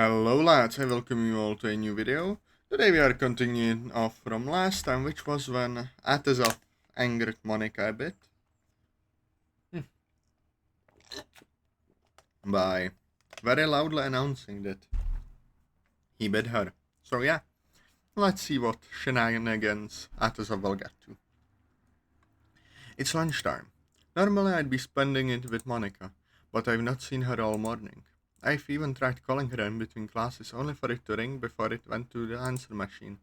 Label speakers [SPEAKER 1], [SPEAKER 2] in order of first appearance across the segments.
[SPEAKER 1] Hello lads, I welcome you all to a new video. Today we are continuing off from last time, which was when Atazov angered Monika a bit by very loudly announcing that he bit her. So yeah, let's see what shenanigans Atazov will get to. It's lunchtime. Normally I'd be spending it with Monika, but I've not seen her all morning. I've even tried calling her in between classes only for it to ring before it went to the answer machine.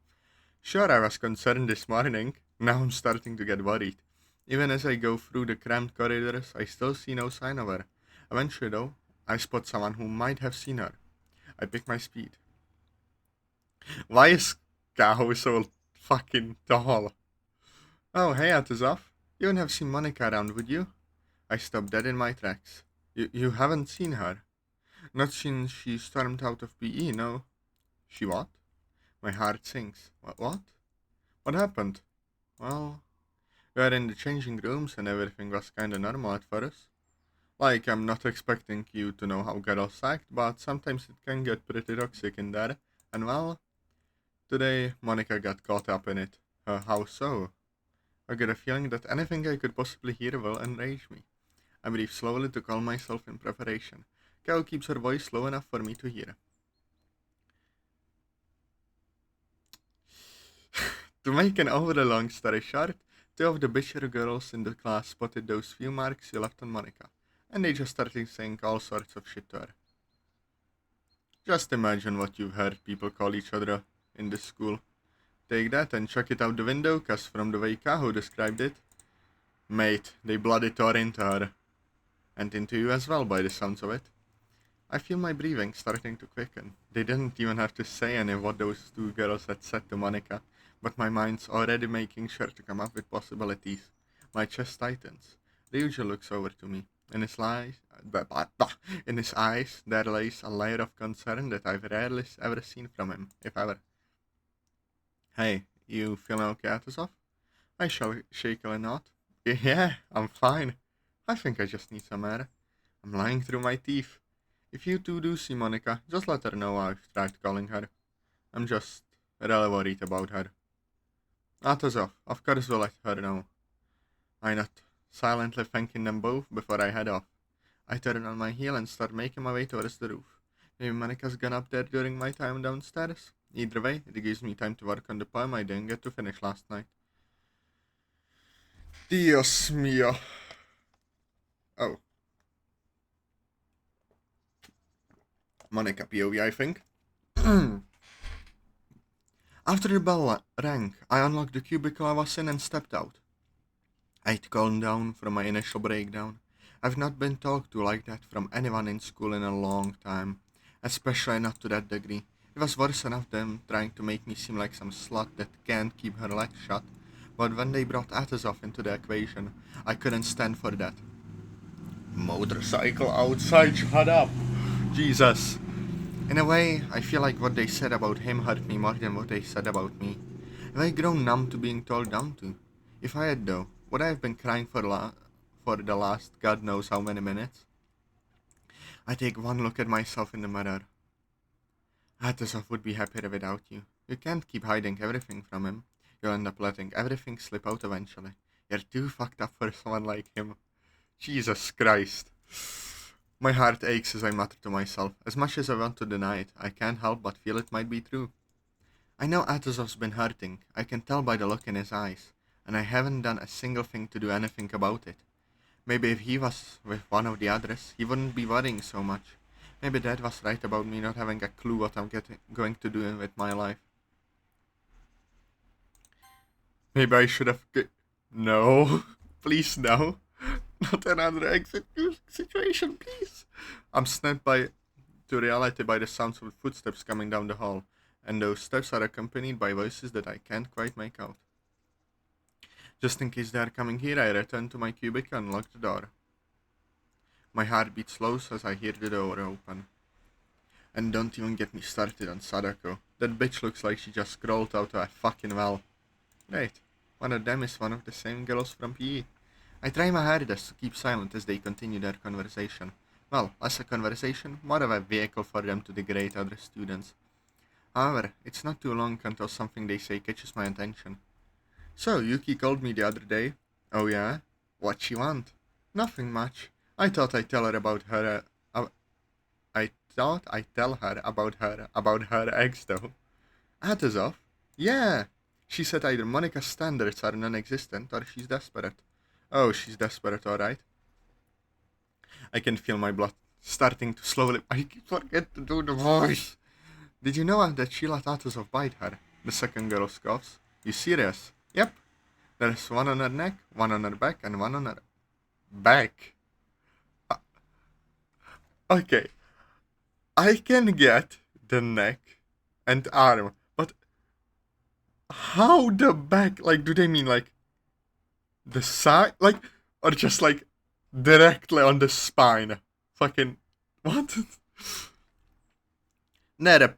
[SPEAKER 1] Sure, I was concerned this morning. Now I'm starting to get worried. Even as I go through the cramped corridors, I still see no sign of her. Eventually, though, I spot someone who might have seen her. I pick my speed. Why is Kaho so fucking tall? Oh, hey, Atazov. You wouldn't have seen Monika around, would you? I stop dead in my tracks. You haven't seen her? Not since she stormed out of PE, no. She what? My heart sinks. What? What happened? Well, we were in the changing rooms and everything was kinda normal at first. Like, I'm not expecting you to know how girls act, but sometimes it can get pretty toxic in there. And well, today Monica got caught up in it. How so? I get a feeling that anything I could possibly hear will enrage me. I breathe slowly to calm myself in preparation. Kao keeps her voice low enough for me to hear. To make an overly long story short, two of the bitchier girls in the class spotted those few marks you left on Monica, and they just started saying all sorts of shit to her. Just imagine what you've heard people call each other in this school. Take that and chuck it out the window, cause from the way Kaho described it, mate, they bloody tore into her. And into you as well, by the sounds of it. I feel my breathing starting to quicken. They didn't even have to say any of what those two girls had said to Monica, but my mind's already making sure to come up with possibilities. My chest tightens. Ryuji looks over to me. In his eyes, there lays a layer of concern that I've rarely ever seen from him, if ever. Hey, you feeling okay, Atazov? I shakily nod. Yeah, I'm fine. I think I just need some air. I'm lying through my teeth. If you two do see Monica, just let her know I've tried calling her. I'm just really worried about her. Atazov, of course we'll let her know. I nod, silently thanking them both before I head off. I turn on my heel and start making my way towards the roof. Maybe Monica's gone up there during my time downstairs. Either way, it gives me time to work on the poem I didn't get to finish last night. Dios mío. Oh, Monica POV, I think. After the bell rang, I unlocked the cubicle I was in and stepped out. I'd calmed down from my initial breakdown. I've not been talked to like that from anyone in school in a long time, especially not to that degree. It was worse enough than trying to make me seem like some slut that can't keep her legs shut, but when they brought Atazov into the equation, I couldn't stand for that. Motorcycle outside, shut up! Jesus! In a way, I feel like what they said about him hurt me more than what they said about me. Have I grown numb to being told down to? If I had though, would I have been crying for the last God knows how many minutes? I take one look at myself in the mirror. Atazov would be happier without you. You can't keep hiding everything from him. You'll end up letting everything slip out eventually. You're too fucked up for someone like him. Jesus Christ. My heart aches as I mutter to myself. As much as I want to deny it, I can't help but feel it might be true. I know Atazov's been hurting. I can tell by the look in his eyes. And I haven't done a single thing to do anything about it. Maybe if he was with one of the others, he wouldn't be worrying so much. Maybe Dad was right about me not having a clue what I'm going to do with my life. Maybe I should have... No. Please, no. Not another exit situation, please. I'm snapped to reality by the sounds of footsteps coming down the hall, and those steps are accompanied by voices that I can't quite make out. Just in case they are coming here, I return to my cubicle and lock the door. My heart beats slow as I hear the door open. And don't even get me started on Sadako. That bitch looks like she just crawled out of a fucking well. Wait, one of them is one of the same girls from PE. I try my hardest to keep silent as they continue their conversation, Well, less a conversation, more of a vehicle for them to degrade other students. However, it's not too long until something they say catches my attention. So, Yuki called me the other day. Oh yeah? What she want? Nothing much. I thought I'd tell her about her, I thought I'd tell her about her ex though. Atazov? Yeah. She said either Monika's standards are non-existent or she's desperate. Oh, she's desperate, alright. I can feel my blood starting to slowly. I forget to do the voice. Did you know that she let Atazov bite her? The second girl scoffs. You serious? Yep. There's one on her neck, one on her back, and one on her back. Uh, okay, I can get the neck and arm, but how the back? Like, do they mean like the side? Like, or just like directly on the spine? Fucking, what? Not a.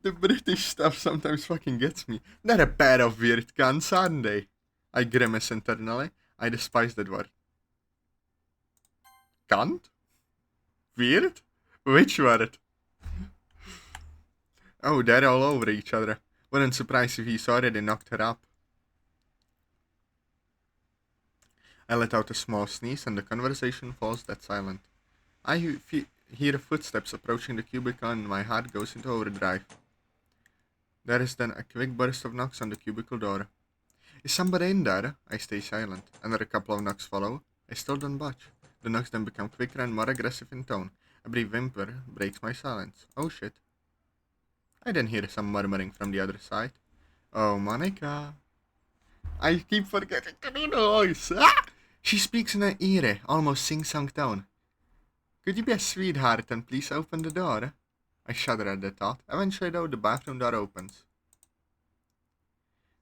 [SPEAKER 1] The British stuff sometimes fucking gets me. Not a pair of weird guns, aren't they? I grimace internally. I despise that word. Cunt? Weird? Which word? Oh, they're all over each other. Wouldn't surprise if he's already knocked her up. I let out a small sneeze and the conversation falls dead silent. I hear footsteps approaching the cubicle and my heart goes into overdrive. There is then a quick burst of knocks on the cubicle door. Is somebody in there? I stay silent. Another couple of knocks follow. I still don't budge. The knocks then become quicker and more aggressive in tone. A brief whimper breaks my silence. Oh shit. I then hear some murmuring from the other side. Oh, Monika. I keep forgetting to do the voice. Ah! She speaks in an eerie, almost sing-song tone. Could you be a sweetheart and please open the door? I shudder at the thought. Eventually, though, the bathroom door opens.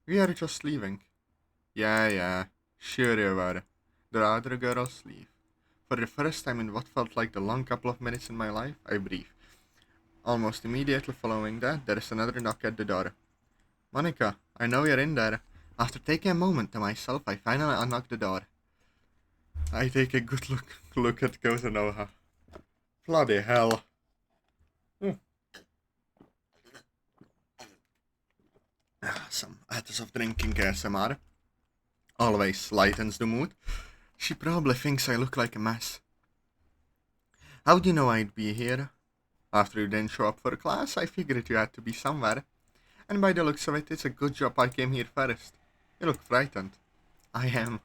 [SPEAKER 1] We are just leaving. Yeah, sure you were. The other girls leave. For the first time in what felt like the long couple of minutes in my life, I breathe. Almost immediately following that, there is another knock at the door. Monika, I know you're in there. After taking a moment to myself, I finally unlock the door. I take a good look at Kotonoha. Bloody hell. Some hours of drinking ASMR. Always lightens the mood. She probably thinks I look like a mess. How do you know I'd be here? After you didn't show up for class, I figured you had to be somewhere. And by the looks of it, it's a good job I came here first. You look frightened. I am.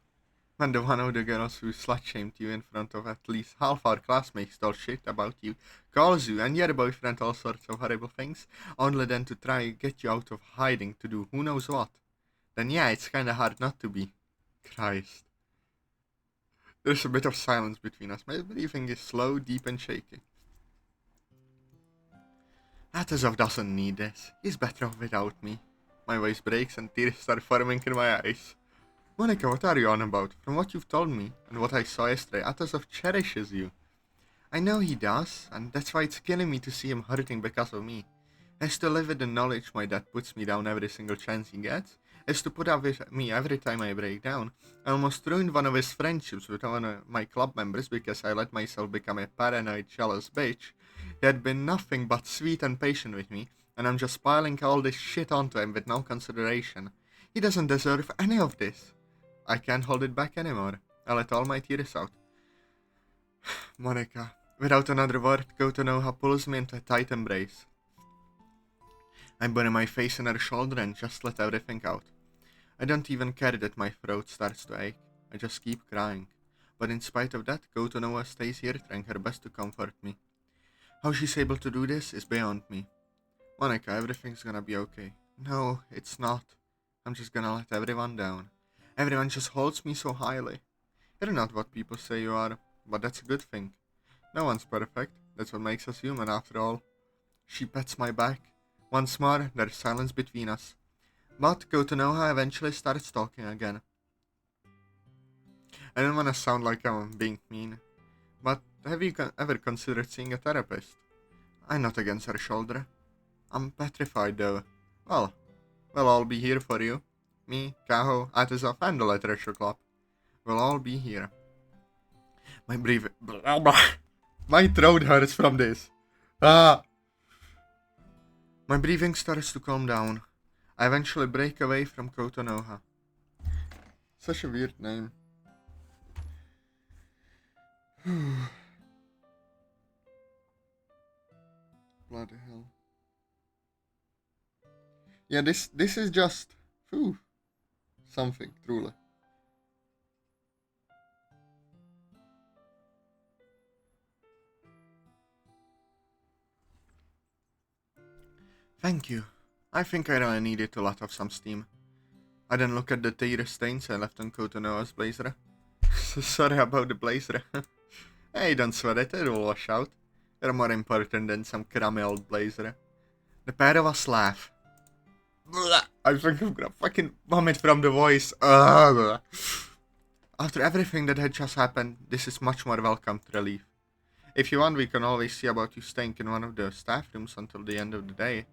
[SPEAKER 1] When the one of the girls who slut-shamed you in front of at least half our classmates told shit about you, calls you and your boyfriend all sorts of horrible things, only then to try and get you out of hiding to do who knows what, then yeah, it's kinda hard not to be. Christ. There's a bit of silence between us. My breathing is slow, deep and shaky. Atazov doesn't need this. He's better off without me. My voice breaks and tears start forming in my eyes. Monika, what are you on about? From what you've told me, and what I saw yesterday, Atazov cherishes you. I know he does, and that's why it's killing me to see him hurting because of me. Has to live with the knowledge my dad puts me down every single chance he gets. Has to put up with me every time I break down. I almost ruined one of his friendships with one of my club members because I let myself become a paranoid, jealous bitch. He had been nothing but sweet and patient with me, and I'm just piling all this shit onto him with no consideration. He doesn't deserve any of this. I can't hold it back anymore. I let all my tears out. Monika, without another word, Kotonoha pulls me into a tight embrace. I bury my face in her shoulder and just let everything out. I don't even care that my throat starts to ache. I just keep crying. But in spite of that, Kotonoha stays here trying her best to comfort me. How she's able to do this is beyond me. Monika, everything's gonna be okay. No, it's not. I'm just gonna let everyone down. Everyone just holds me so highly. You're not what people say you are, but that's a good thing. No one's perfect. That's what makes us human, after all. She pats my back. Once more, there's silence between us. But Kotonoha eventually starts talking again. I don't want to sound like I'm being mean, but have you ever considered seeing a therapist? I'm not against her shoulder. I'm petrified though. Well, we'll all be here for you. Me, Kaho, Atazov, and the Literature Club. We'll all be here. My breathing... My throat hurts from this. Ah! My breathing starts to calm down. I eventually break away from Kotonoha. Such a weird name. Bloody hell. Yeah, this is just... Whew, something, truly. Thank you. I think I really needed to let off some steam. I then look at the tear stains I left on Kotonoa's blazer. Sorry about the blazer. Hey, don't sweat it, it'll wash out. You're more important than some crummy old blazer. The pair of us laugh. I think I'm gonna fucking vomit from the voice. Ugh. After everything that had just happened, this is much more welcome relief. If you want, we can always see about you staying in one of the staff rooms until the end of the day.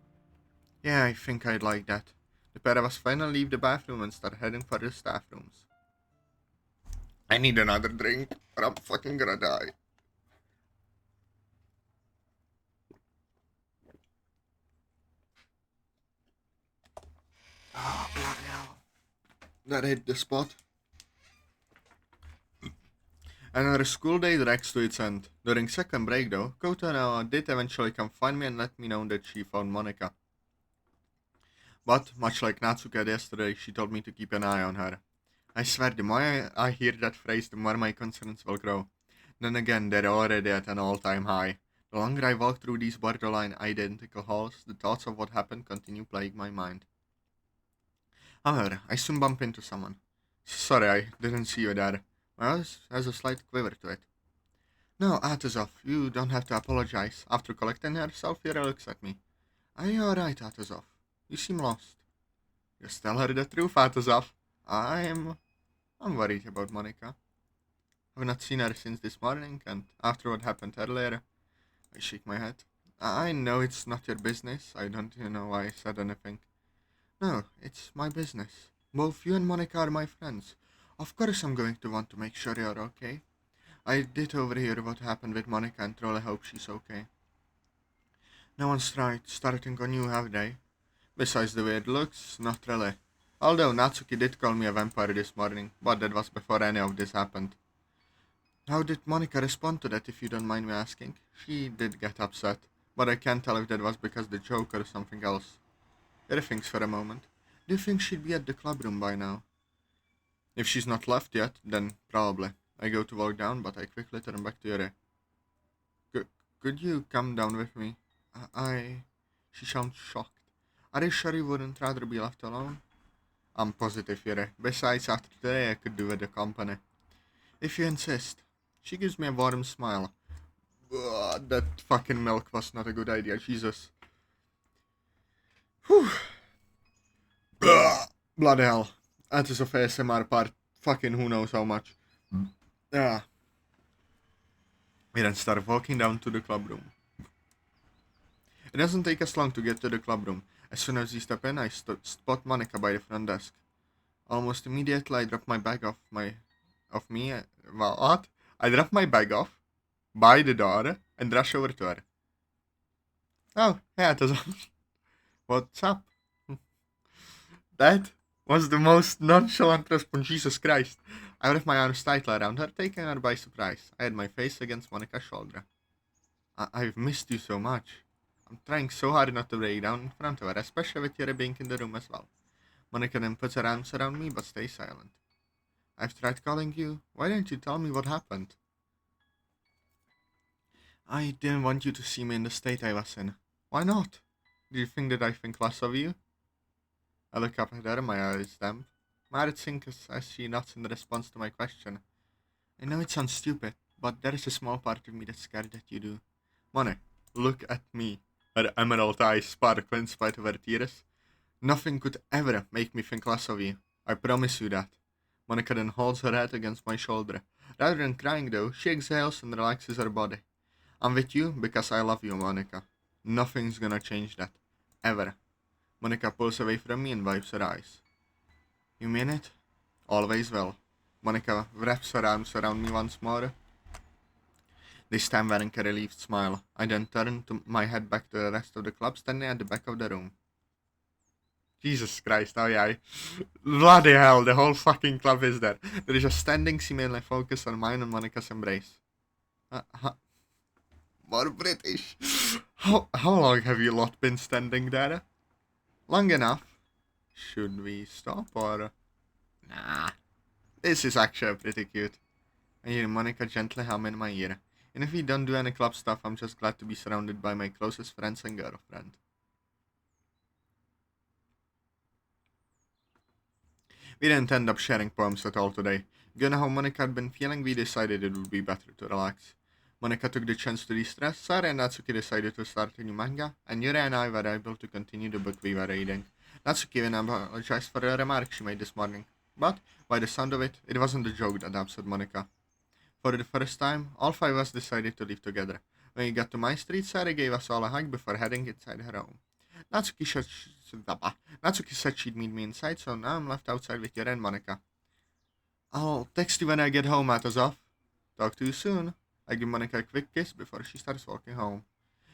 [SPEAKER 1] Yeah, I think I'd like that. The pair of us finally leave the bathroom and start heading for the staff rooms. I need another drink, or I'm fucking gonna die. Oh, bloody hell. That hit the spot. Another school day drags to its end. During second break though, Kotonoa did eventually come find me and let me know that she found Monika. But, much like Natsuka yesterday, she told me to keep an eye on her. I swear, the more I hear that phrase, the more my concerns will grow. Then again, they're already at an all-time high. The longer I walk through these borderline identical halls, the thoughts of what happened continue plaguing my mind. However, I soon bump into someone. Sorry, I didn't see you there. My voice has a slight quiver to it. No, Atazov, you don't have to apologize. After collecting herself, Yara looks at me. Are you alright, Atazov? You seem lost. Just tell her the truth, Atazov. I'm worried about Monika. I've not seen her since this morning, and after what happened earlier, I shake my head. I know it's not your business. I don't even know why I said anything. No, it's my business. Both you and Monika are my friends. Of course I'm going to want to make sure you're okay. I did overhear what happened with Monika and truly hope she's okay. No one's tried starting on you, have they? Besides the weird looks, not really. Although Natsuki did call me a vampire this morning, but that was before any of this happened. How did Monika respond to that, if you don't mind me asking? She did get upset, but I can't tell if that was because the joke or something else. Yuri thinks for a moment. Do you think she'd be at the club room by now? If she's not left yet, then probably. I go to walk down, but I quickly turn back to Yuri. Could you come down with me? She sounds shocked. Are you sure you wouldn't rather be left alone? I'm positive, Yuri. Besides, after today I could do with the company. If you insist. She gives me a warm smile. Ugh, that fucking milk was not a good idea, Jesus. Whew. Ugh, bloody hell. That is of ASMR part. Fucking who knows how much. Yeah. We then start walking down to the club room. It doesn't take us long to get to the club room. As soon as we step in, I spot Monika by the front desk. Almost immediately, I drop my bag off well, what? I drop my bag off by the door and rush over to her. Oh, yeah, it is. What's up? That was the most nonchalant response. Jesus Christ. I wrapped my arms tightly around her, taking her by surprise. I had my face against Monika's shoulder. I've missed you so much. I'm trying so hard not to break down in front of her, especially with Yuri being in the room as well. Monika then puts her arms around me, but stays silent. I've tried calling you. Why didn't you tell me what happened? I didn't want you to see me in the state I was in. Why not? Do you think that I think less of you? I look up at her, my eyes damp. My heart sinks as she nods in response to my question. I know it sounds stupid, but there is a small part of me that's scared that you do. Mone, look at me. Her emerald eyes sparkle in spite of her tears. Nothing could ever make me think less of you. I promise you that. Monika then holds her head against my shoulder. Rather than crying though, she exhales and relaxes her body. I'm with you because I love you, Monika. Nothing's gonna change that. Ever. Monika pulls away from me and wipes her eyes. You mean it? Always will. Monika wraps her arms around me once more. This time wearing a relieved smile. I then turned my head back to the rest of the club standing at the back of the room. Jesus Christ, oh yeah. Bloody hell, the whole fucking club is there. There is a standing seemingly focus on mine and Monika's embrace. More British. How long have you lot been standing there? Long enough. Should we stop or... Nah. This is actually pretty cute. I hear Monika gently hum in my ear. And if we don't do any club stuff, I'm just glad to be surrounded by my closest friends and girlfriend. We didn't end up sharing poems at all today. Given how Monika had been feeling, we decided it would be better to relax. Monika took the chance to de-stress, Sara and Natsuki decided to start a new manga, and Yuri and I were able to continue the book we were reading. Natsuki even apologized for a remark she made this morning, but, by the sound of it, it wasn't a joke that upset Monika. For the first time, all five of us decided to live together. When we got to my street, Sara gave us all a hug before heading inside her home. Natsuki said she'd meet me inside, so now I'm left outside with Yuri and Monika. I'll text you when I get home, Atazov. Talk to you soon. I give Monika a quick kiss before she starts walking home.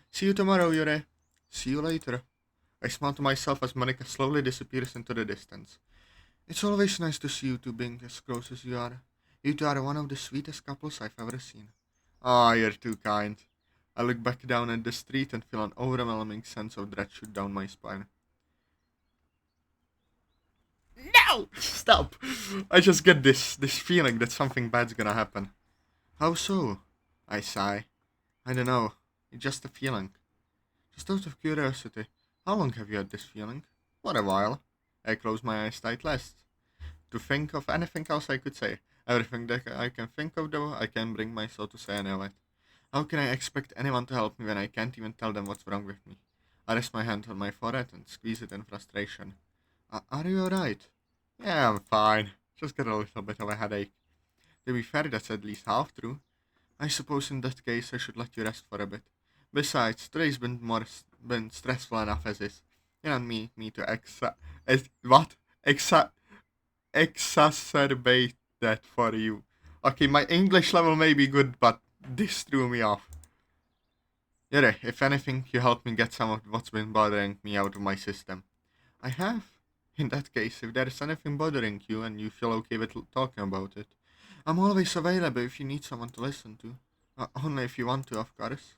[SPEAKER 1] See you tomorrow, Yuri. See you later. I smile to myself as Monika slowly disappears into the distance. It's always nice to see you two being as close as you are. You two are one of the sweetest couples I've ever seen. Ah, you're too kind. I look back down at the street and feel an overwhelming sense of dread shoot down my spine. No! Stop! I just get this feeling that something bad's gonna happen. How so? I sigh. I don't know. It's just a feeling. Just out of curiosity, how long have you had this feeling? For a while. I close my eyes tight lest to think of anything else I could say. Everything that I can think of, though, I can't bring myself to say any of it. How can I expect anyone to help me when I can't even tell them what's wrong with me? I rest my hand on my forehead and squeeze it in frustration. Are you alright? Yeah, I'm fine. Just got a little bit of a headache. To be fair, that's at least half true. I suppose in that case I should let you rest for a bit. Besides, today's been stressful enough as is. You don't need me to exacerbate that for you. Okay, my English level may be good, but this threw me off. Yuri, if anything, you helped me get some of what's been bothering me out of my system. I have. In that case, if there is anything bothering you and you feel okay with talking about it, I'm always available if you need someone to listen to. Only if you want to, of course.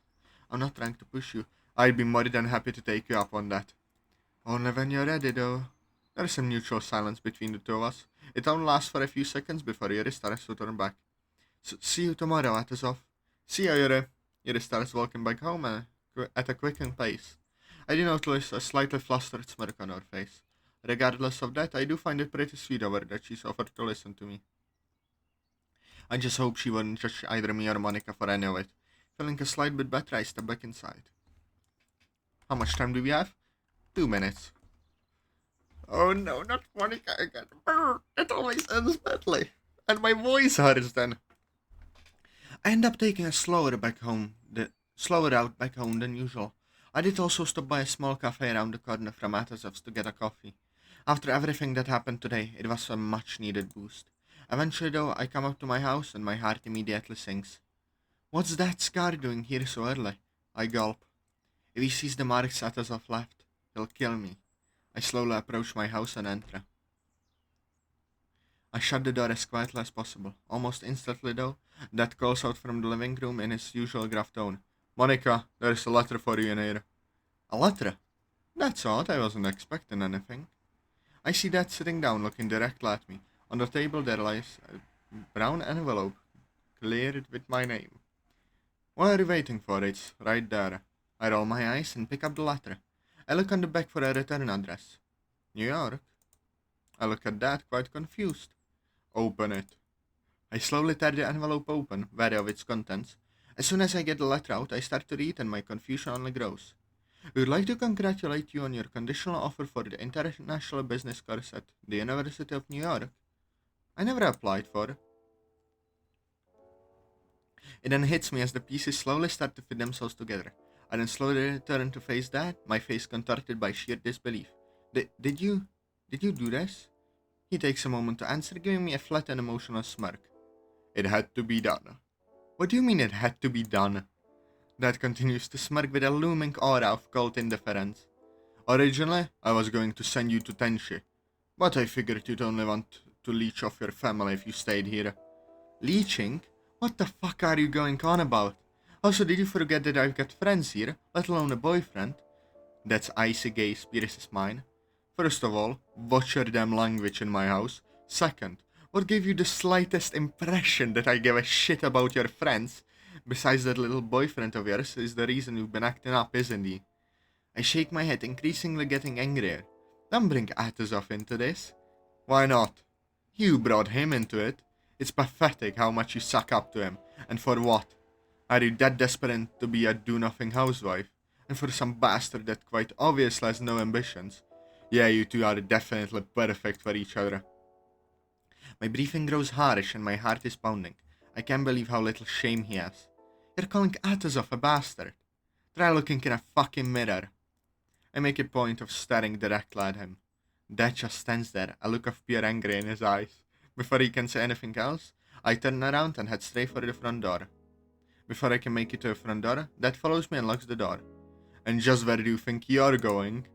[SPEAKER 1] I'm not trying to push you. I'd be more than happy to take you up on that. Only when you're ready, though. There is a mutual silence between the two of us. It only lasts for a few seconds before Yuri starts to turn back. See you tomorrow, Atazov. See you, Yuri. Yuri starts walking back home at a quickened pace. I do notice a slightly flustered smirk on her face. Regardless of that, I do find it pretty sweet of her that she's offered to listen to me. I just hope she wouldn't judge either me or Monika for any of it. Feeling a slight bit better, I step back inside. How much time do we have? 2 minutes. Oh no, not Monika again. Brr, it always ends badly. And my voice hurts then. I end up taking a slower route back home than usual. I did also stop by a small cafe around the corner from Atazov's to get a coffee. After everything that happened today, it was a much needed boost. Eventually though, I come up to my house and my heart immediately sinks. What's that Scar doing here so early? I gulp. If he sees the marks Atazov left, he'll kill me. I slowly approach my house and enter. I shut the door as quietly as possible. Almost instantly though, Dad calls out from the living room in his usual gruff tone. Monika, there's a letter for you in here. A letter? That's odd, I wasn't expecting anything. I see Dad sitting down looking directly at me. On the table there lies a brown envelope, cleared with my name. What are you waiting for? It's right there. I roll my eyes and pick up the letter. I look on the back for a return address. New York. I look at Dad quite confused. Open it. I slowly tear the envelope open, wary of its contents. As soon as I get the letter out, I start to read and my confusion only grows. We would like to congratulate you on your conditional offer for the international business course at the University of New York. I never applied for it. It then hits me as the pieces slowly start to fit themselves together. I then slowly turn to face Dad, my face contorted by sheer disbelief. Did you do this? He takes a moment to answer, giving me a flat and emotional smirk. It had to be done. What do you mean it had to be done? Dad continues to smirk with a looming aura of cold indifference. Originally, I was going to send you to Tenshi, but I figured you'd only want to leech off your family if you stayed here. Leeching? What the fuck are you going on about? Also, did you forget that I've got friends here, let alone a boyfriend? That's icy gaze pierces mine. First of all, watch your damn language in my house. Second, what gave you the slightest impression that I give a shit about your friends? Besides, that little boyfriend of yours is the reason you've been acting up, isn't he? I shake my head, increasingly getting angrier. Don't bring Atazov into this. Why not? You brought him into it. It's pathetic how much you suck up to him. And for what? Are you that desperate to be a do-nothing housewife? And for some bastard that quite obviously has no ambitions? Yeah, you two are definitely perfect for each other. My breathing grows harsh and my heart is pounding. I can't believe how little shame he has. You're calling Atazov a bastard. Try looking in a fucking mirror. I make a point of staring directly at him. Dad just stands there, a look of pure anger in his eyes. Before he can say anything else, I turn around and head straight for the front door. Before I can make it to the front door, Dad follows me and locks the door. And just where do you think you're going?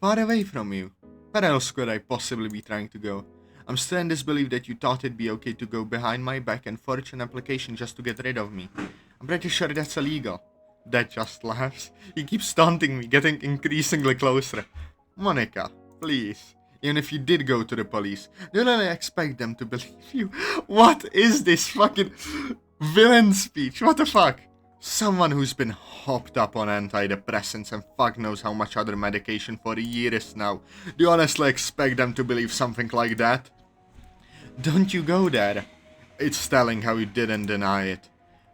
[SPEAKER 1] Far away from you. Where else could I possibly be trying to go? I'm still in disbelief that you thought it'd be okay to go behind my back and forge an application just to get rid of me. I'm pretty sure that's illegal. Dad just laughs. He keeps taunting me, getting increasingly closer. Monika, please. Even if you did go to the police, do you really expect them to believe you? What is this fucking villain speech? What the fuck? Someone who's been hopped up on antidepressants and fuck knows how much other medication for years now. Do you honestly expect them to believe something like that? Don't you go there. It's telling how you didn't deny it.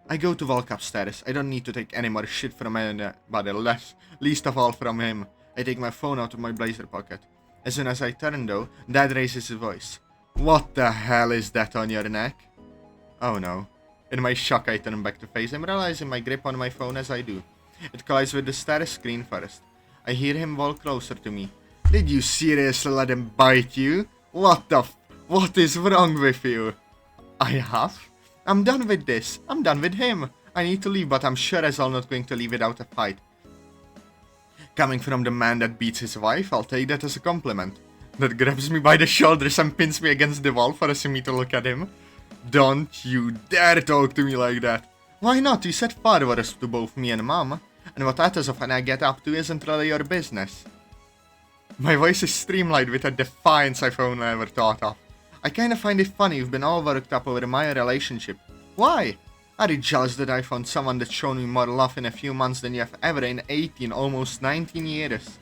[SPEAKER 1] I go to walk upstairs. I don't need to take any more shit from anybody, least of all from him. I take my phone out of my blazer pocket. As soon as I turn though, Dad raises his voice. What the hell is that on your neck? Oh no. In my shock I turn back to face him, realizing my grip on my phone as I do. It collides with the status screen first. I hear him walk closer to me. Did you seriously let him bite you? What is wrong with you? I have? I'm done with this. I'm done with him. I need to leave, but I'm sure as I'm not going to leave without a fight. Coming from the man that beats his wife, I'll take that as a compliment. That grabs me by the shoulders and pins me against the wall, forcing me to look at him. Don't you dare talk to me like that. Why not? You said far worse to both me and Mom. And what Atazov and I get up to isn't really your business. My voice is streamlined with a defiance I've only ever thought of. I kinda find it funny you've been all worked up over my relationship. Why? Are you jealous that I found someone that's shown me more love in a few months than you have ever in 18, almost 19 years?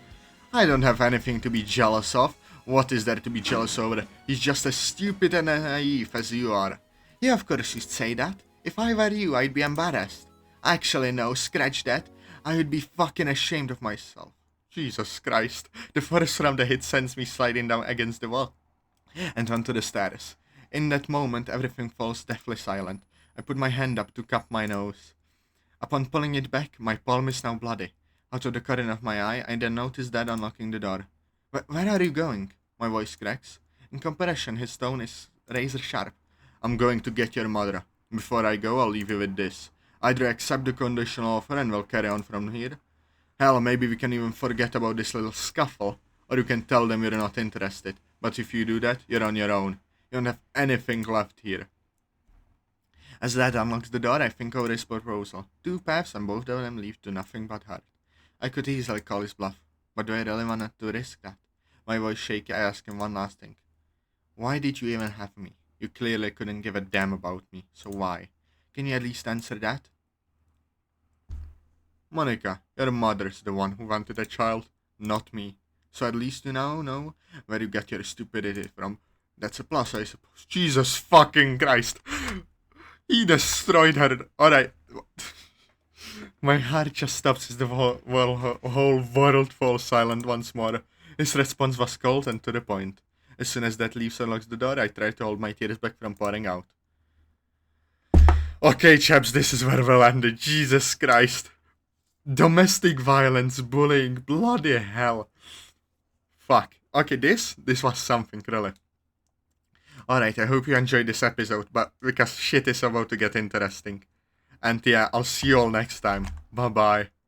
[SPEAKER 1] I don't have anything to be jealous of. What is there to be jealous over? He's just as stupid and naive as you are. Yeah, of course you'd say that. If I were you, I'd be embarrassed. Actually, no, scratch that. I would be fucking ashamed of myself. Jesus Christ. The first round of hit sends me sliding down against the wall and onto the stairs. In that moment, everything falls deathly silent. I put my hand up to cup my nose. Upon pulling it back, my palm is now bloody. Out of the corner of my eye, I then notice Dad unlocking the door. Where are you going? My voice cracks. In comparison, his tone is razor sharp. I'm going to get your mother. Before I go, I'll leave you with this. Either accept the conditional offer and we'll carry on from here. Hell, maybe we can even forget about this little scuffle. Or you can tell them you're not interested. But if you do that, you're on your own. You don't have anything left here. As Dad unlocks the door, I think over his proposal. 2 paths and both of them lead to nothing but hurt. I could easily call his bluff. But do I really want to risk that? My voice shaky, I ask him one last thing. Why did you even have me? You clearly couldn't give a damn about me, so why? Can you at least answer that? Monika, your mother's the one who wanted a child, not me. So at least you now know where you get your stupidity from. That's a plus, I suppose. Jesus fucking Christ! He destroyed her. Alright. My heart just stops as the whole world falls silent once more. His response was cold and to the point. As soon as that leaves unlocks the door, I try to hold my tears back from pouring out. Okay, chaps, this is where we'll end it. Jesus Christ. Domestic violence, bullying, bloody hell. Fuck. Okay, this was something, really. Alright, I hope you enjoyed this episode, but because shit is about to get interesting. And yeah, I'll see you all next time. Bye bye.